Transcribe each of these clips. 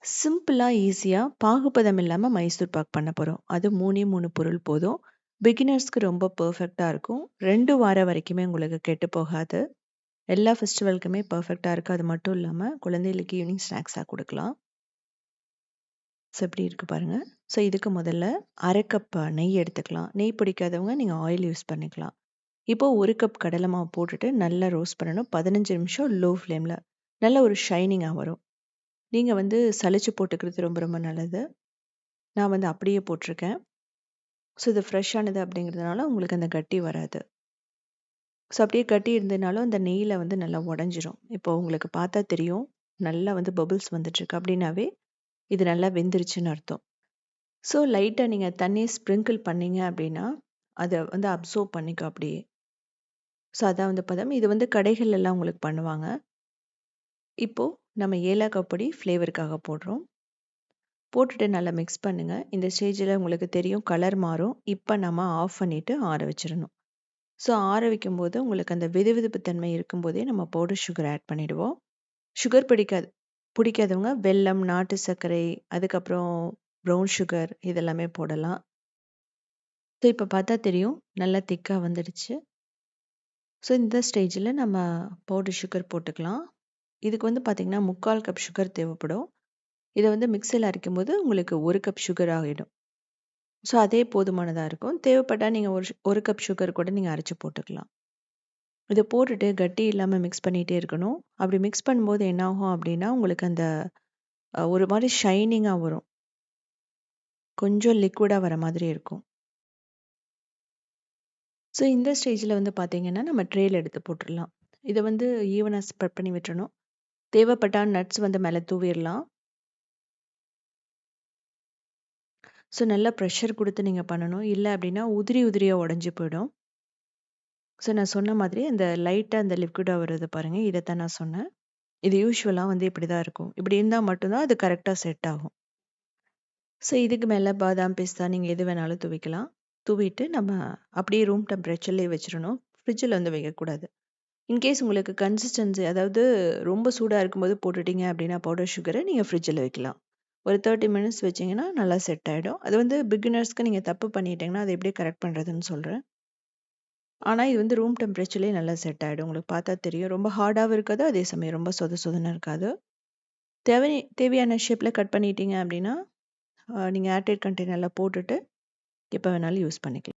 சிம்பிளா, ஈஸியா பாகுபதம் இல்லாம மைசூர் பாக் பண்ண போறோம். அது 3ஏ 3 பொருள் போதும். பிகினர்ஸ்க்கு ரொம்ப பெர்ஃபெக்ட்டா இருக்கும். 2 வாரம் வரைக்குமே உங்களுக்கு கெட்டு போகாது. எல்லா ஃபெஸ்டிவலுக்குமே பெர்ஃபெக்ட்டா இருக்கு. அது மட்டும் இல்லாம குழந்தைகளுக்கு ஈவினிங் ஸ்நாக்ஸா குடுக்கலாம். ஸோ எப்படி இருக்கு பாருங்க. ஸோ இதுக்கு முதல்ல 1/2 கப் நெய் எடுத்துக்கலாம். நெய் பிடிக்காதவங்க நீங்க ஆயில் யூஸ் பண்ணிக்கலாம். இப்போ 1 கப் கடலை மாவு போட்டுட்டு நல்லா ரோஸ்ட் பண்ணணும். 15 நிமிஷம் லோ ஃப்ளேம்ல. நல்ல ஒரு ஷைனிங்கா வரும். நீங்க சலிச்சு போட்டுக்கிறது ரொம்ப ரொம்ப நல்லது. நான் அப்படியே போட்டிருக்கேன். ஸோ இது ஃப்ரெஷ்ஷானது அப்படிங்கிறதுனால உங்களுக்கு அந்த கட்டி வராது. ஸோ அப்படியே கட்டி இருந்ததுனாலும் அந்த நெய்யில் நல்லா உடஞ்சிரும். இப்போ உங்களுக்கு பார்த்தா தெரியும். நல்லா பபிள்ஸ் வந்துட்டுருக்கு அப்படின்னாவே இது நல்லா வெந்துருச்சுன்னு அர்த்தம். ஸோ லைட்டாக நீங்கள் தண்ணி ஸ்ப்ரிங்கிள் பண்ணீங்க அப்படின்னா அதை அப்சர்வ் பண்ணிக்கும் அப்படியே. ஸோ அதான் பதம். இது கடைகள் எல்லாம் உங்களுக்கு பண்ணுவாங்க. இப்போ நம்ம ஏலக்காய் பொடி ஃப்ளேவருக்காக போடுறோம். போட்டுட்டு நல்லா மிக்ஸ் பண்ணுங்க. இந்த ஸ்டேஜில் உங்களுக்கு தெரியும் கலர் மாறும். இப்போ நம்ம ஆஃப் பண்ணிட்டு ஆற வச்சிடணும். ஸோ ஆற வைக்கும்போது உங்களுக்கு அந்த வெதுவெதுப்பு தன்மை இருக்கும்போதே நம்ம பவுடர் சுகர் ஆட் பண்ணிடுவோம். சுகர் பிடிக்காதவங்க வெல்லம், நாட்டு சர்க்கரை, அதுக்கப்புறம் ப்ரௌன் சுகர் இதெல்லாமே போடலாம். ஸோ இப்போ பார்த்தா தெரியும் நல்லா திக்காக வந்துடுச்சு. ஸோ இந்த ஸ்டேஜில் நம்ம பவுடர் சுகர் போட்டுக்கலாம். இதுக்கு பார்த்தீங்கன்னா 3/4 கப் சுகர் தேவைப்படும். இதை மிக்சியில் அரைக்கும்போது உங்களுக்கு 1 கப் சுகர் ஆகிடும். ஸோ அதே போதுமானதாக இருக்கும். தேவைப்பட்டால் நீங்கள் ஒரு கப் சுகர் கூட நீங்கள் அரைச்சி போட்டுக்கலாம். இதை போட்டுட்டு கட்டி இல்லாமல் மிக்ஸ் பண்ணிகிட்டே இருக்கணும். அப்படி மிக்ஸ் பண்ணும்போது என்ன ஆகும் அப்படின்னா உங்களுக்கு அந்த ஒரு மாதிரி ஷைனிங்காக வரும். கொஞ்சம் லிக்விடாக வர மாதிரி இருக்கும். ஸோ இந்த ஸ்டேஜில் பார்த்தீங்கன்னா நம்ம ட்ரேயில் எடுத்து போட்டுடலாம். இதை ஈவனாக ஸ்ப்ரெட் பண்ணி விட்டுறணும். தேவைப்பட்டால் நட்ஸ் மேலே தூவிடலாம். ஸோ நல்லா ப்ரெஷர் கொடுத்து நீங்கள் பண்ணணும். இல்லை அப்படின்னா உதிரியாக உடஞ்சி போயிடும். ஸோ நான் சொன்ன மாதிரி அந்த லைட்டாக அந்த லிக்விடாக வருது பாருங்கள், இதைத்தான் நான் சொன்னேன். இது யூசுவலாக இப்படி தான் இருக்கும். இப்படி இருந்தால் மட்டும்தான் அது கரெக்டாக செட் ஆகும். ஸோ இதுக்கு மேலே பாதாம், பிஸ்தா நீங்கள் எது வேணாலும் தூவிக்கலாம். தூவிட்டு நம்ம அப்படியே ரூம் டெம்பரேச்சர்லேயே வச்சிடணும். ஃப்ரிட்ஜில் வைக்கக்கூடாது. இன்கேஸ் உங்களுக்கு கன்சிஸ்டன்சி அதாவது ரொம்ப சூடாக இருக்கும்போது போட்டுட்டீங்க அப்படின்னா பவுடர் சுகரை நீங்கள் ஃப்ரிட்ஜில் வைக்கலாம். ஒரு 30 மினிட்ஸ் வச்சிங்கன்னா நல்லா செட் ஆகிடும். அது பிகினர்ஸ்க்கு நீங்கள் தப்பு பண்ணிட்டீங்கன்னா அதை எப்படி கரெக்ட் பண்ணுறதுன்னு சொல்கிறேன். ஆனால் இது ரூம் டெம்பரேச்சர்லேயே நல்லா செட் ஆகிடும். உங்களுக்கு பார்த்தா தெரியும். ரொம்ப ஹார்டாகவும் இருக்காது, அதே சமயம் ரொம்ப சொதன்னு இருக்காது. தேவையான ஷேப்பில் கட் பண்ணிட்டீங்க அப்படின்னா நீங்கள் ஏர்டைட் கண்டெய்னரில் போட்டுட்டு எப்போ வேணாலும் யூஸ் பண்ணிக்கலாம்.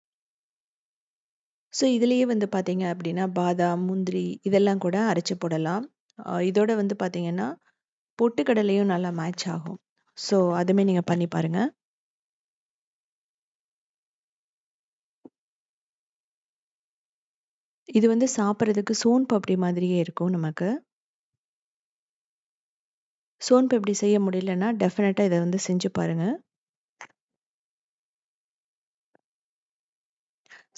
ஸோ இதுலேயே பார்த்தீங்க அப்படின்னா பாதாம், முந்திரி இதெல்லாம் கூட அரைச்சி போடலாம். இதோட பார்த்தீங்கன்னா பொட்டுக்கடலையும் நல்லா மேட்ச் ஆகும். ஸோ அதுவுமே நீங்கள் பண்ணி பாருங்கள். இது சாப்பிட்றதுக்கு சோன் பப்படி மாதிரியே இருக்கும் நமக்கு. சோன் பப்படி செய்ய முடியலன்னா டெஃபினட்டாக இதை செஞ்சு பாருங்கள்.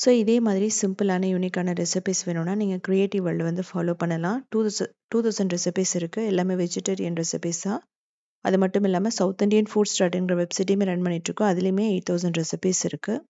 ஸோ இதே மாதிரி சிம்பிளான யூனிக்கான ரெசிபிஸ் வேணும்னா நீங்கள் கிரியேட்டிவ் வேர்ல்டு ஃபாலோ பண்ணலாம். 2000 ரெசிபிஸ் இருக்குது. எல்லாமே வெஜிடேரியன் ரெசிபிஸ் தான். அது மட்டும் இல்லாமல் சவுத் இண்டியன் ஃபுட் ஸ்டார்ட்ங்கிற வெப்சைட்டையுமே ரன் பண்ணிகிட்ருக்கோம். அதுலேயுமே 8000 ரெசிபிஸ் இருக்குது.